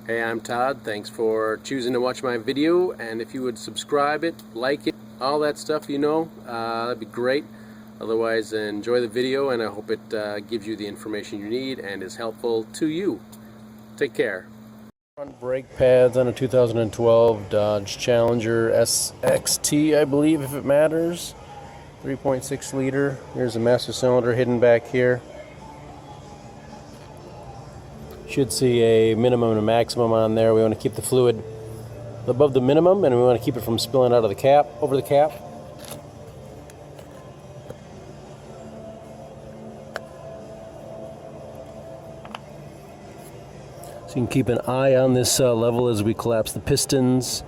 Hey, I'm Todd. Thanks for choosing to watch my video, and if you would subscribe it, like it, all that stuff, that'd be great. Otherwise, enjoy the video, and I hope it gives you the information you need and is helpful to you. Take care. Front brake pads on a 2012 Dodge Challenger SXT, I believe, if it matters. 3.6 liter. Here's the master cylinder hidden back here. Should see a minimum and a maximum on there. We want to keep the fluid above the minimum, and we want to keep it from spilling out of the cap, over the cap. So you can keep an eye on this level as we collapse the pistons.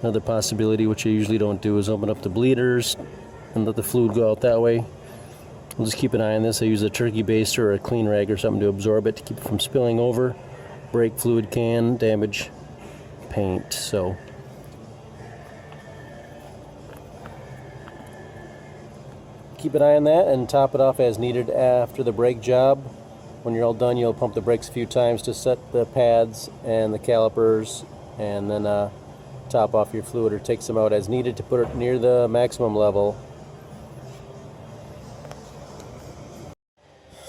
Another possibility, which I usually don't do, is open up the bleeders and let the fluid go out that way. We'll just keep an eye on this. I use a turkey baster or a clean rag or something to absorb it to keep it from spilling over. Brake fluid can damage paint, so keep an eye on that and top it off as needed after the brake job. When you're all done, you'll pump the brakes a few times to set the pads and the calipers, and then top off your fluid or take some out as needed to put it near the maximum level.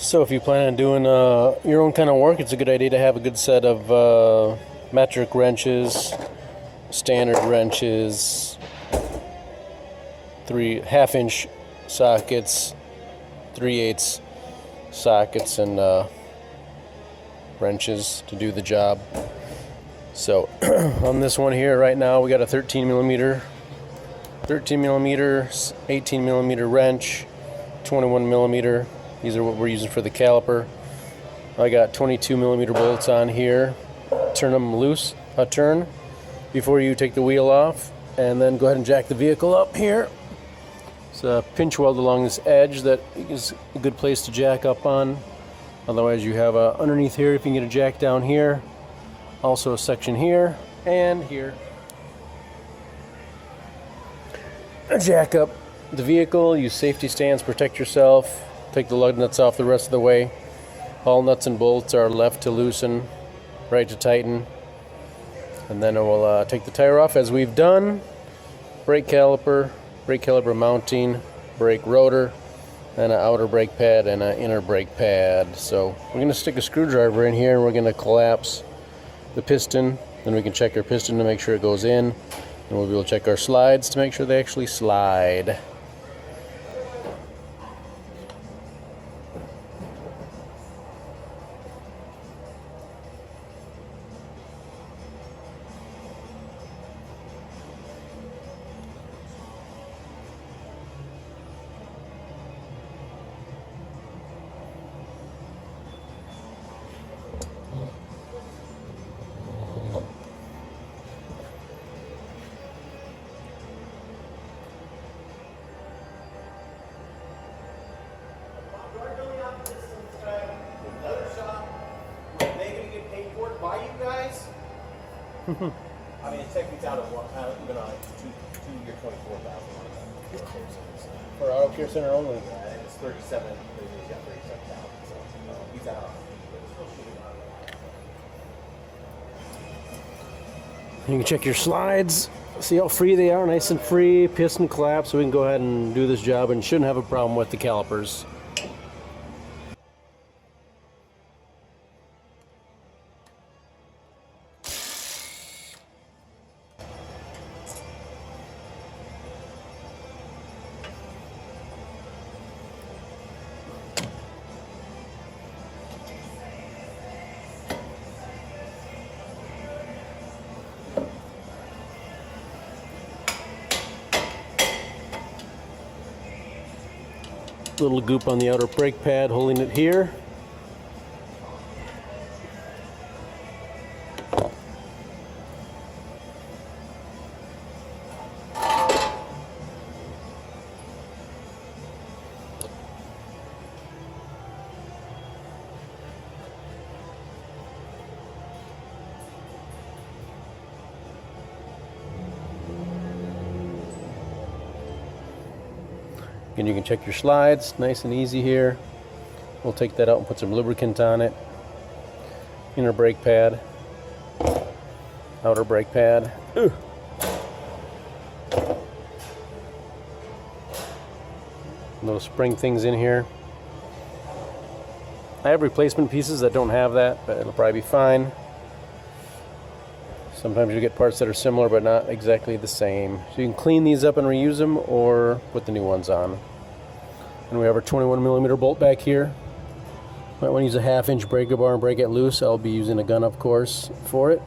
So if you plan on doing your own kind of work, it's a good idea to have a good set of metric wrenches, standard wrenches, 3 1/2-inch sockets, 3/8 sockets, and wrenches to do the job. So on this one here right now, we got a 13 millimeter, 18 millimeter wrench, 21 millimeter. These are what we're using for the caliper. I got 22 millimeter bolts on here. Turn them loose a turn before you take the wheel off, and then go ahead and jack the vehicle up here. It's a pinch weld along this edge that is a good place to jack up on. Otherwise, you have underneath here, if you can get a jack down here. Also a section here and here. Jack up the vehicle, use safety stands, protect yourself. Take the lug nuts off the rest of the way. All nuts and bolts are left to loosen, right to tighten. And then we'll take the tire off as we've done. Brake caliper mounting, brake rotor, and an outer brake pad and an inner brake pad. So we're going to stick a screwdriver in here, and we're going to collapse the piston. Then we can check our piston to make sure it goes in. And we'll be able to check our slides to make sure they actually slide. I mean, it technically out of even on a 2-year 24,000 For Auto Care Center only. Yeah, it's 37. He's got 37,000. So he's out. You can check your slides, see how free they are, nice and free, piston collapse, so we can go ahead and do this job and shouldn't have a problem with the calipers. Little goop on the outer brake pad holding it here. And you can check your slides, nice and easy here. We'll take that out and put some lubricant on it. Inner brake pad. outer brake pad. Ooh. Little spring things in here. I have replacement pieces that don't have that, but it'll probably be fine. Sometimes you get parts that are similar but not exactly the same. So you can clean these up and reuse them or put the new ones on. And we have our 21mm bolt back here. Might want to use a 1/2-inch breaker bar and break it loose. I'll be using a gun, of course, for it.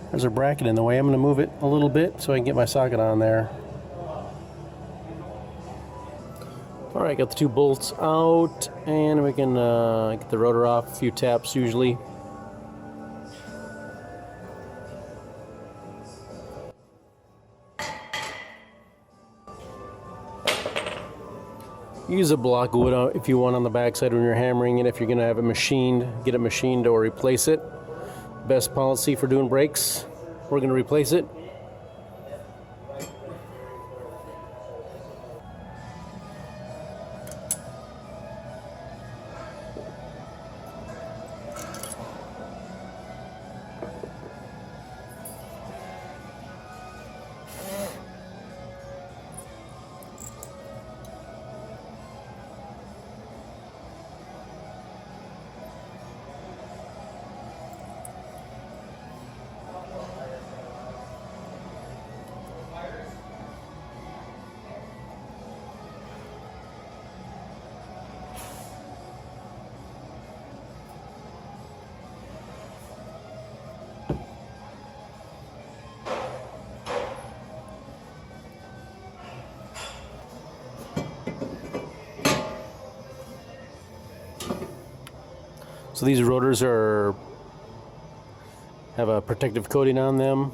There's a bracket in the way. I'm going to move it a little bit so I can get my socket on there. Alright, got the 2 bolts out, and we can get the rotor off. A few taps usually. Use a block of wood if you want on the backside when you're hammering it. If you're going to have it machined, get it machined or replace it. Best policy for doing brakes. We're going to replace it. So these rotors have a protective coating on them,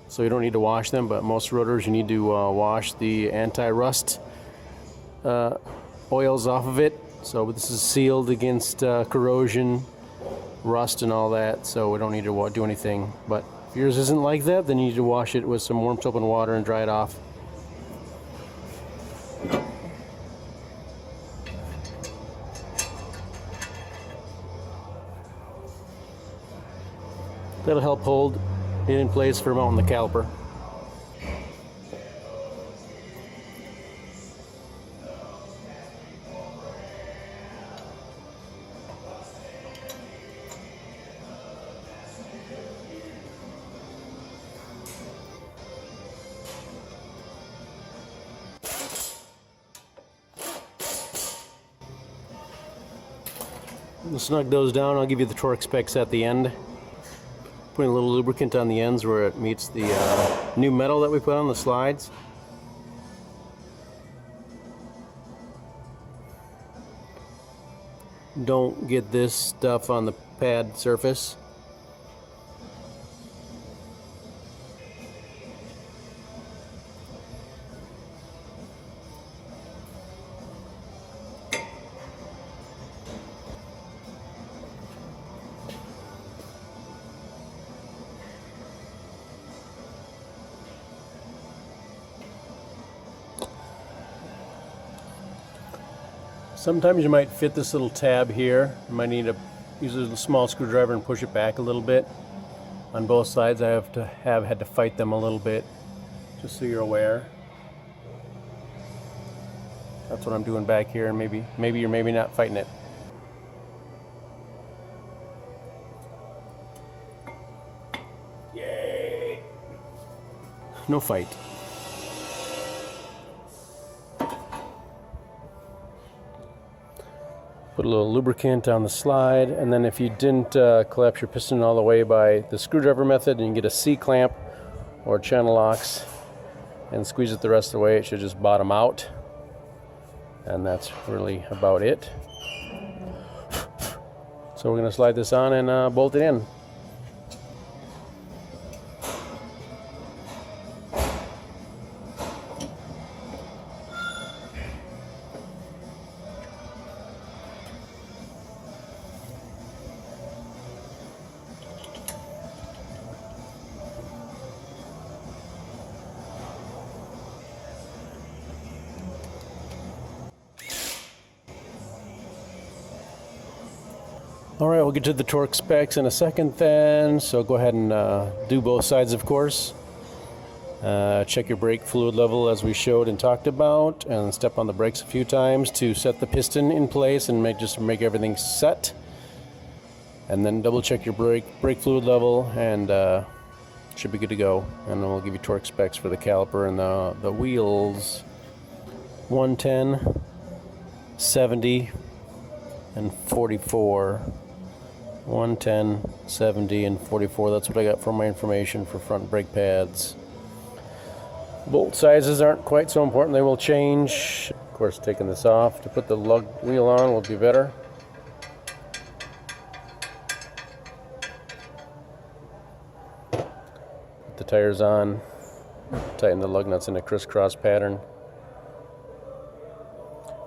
so you don't need to wash them, but most rotors you need to wash the anti-rust oils off of it. So this is sealed against corrosion, rust and all that, so we don't need to do anything. But if yours isn't like that, then you need to wash it with some warm soap and water and dry it off. That'll help hold it in place for mounting the caliper. We'll snug those down. I'll give you the torque specs at the end. Putting a little lubricant on the ends where it meets the new metal that we put on the slides. Don't get this stuff on the pad surface. Sometimes you might fit this little tab here. You might need to use a small screwdriver and push it back a little bit. On both sides I have had to fight them a little bit, just so you're aware. That's what I'm doing back here, and maybe you're not fighting it. Yay! No fight. Put a little lubricant on the slide, and then if you didn't collapse your piston all the way by the screwdriver method, you can get a C-clamp or channel locks and squeeze it the rest of the way. It should just bottom out, and that's really about it. So we're going to slide this on and bolt it in. All right, we'll get to the torque specs in a second then. So go ahead and do both sides, of course. Check your brake fluid level as we showed and talked about, and step on the brakes a few times to set the piston in place and make everything set. And then double check your brake fluid level, and should be good to go. And then we'll give you torque specs for the caliper and the wheels. 110, 70, and 44. 110, 70, and 44. That's what I got for my information for front brake pads. Bolt sizes aren't quite so important. They will change. Of course, taking this off to put the lug wheel on will be better. Put the tires on. Tighten the lug nuts in a crisscross pattern.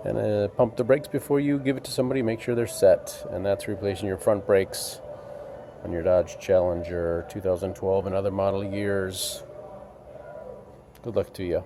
And pump the brakes before you give it to somebody. Make sure they're set. And that's replacing your front brakes on your Dodge Challenger 2012 and other model years. Good luck to you.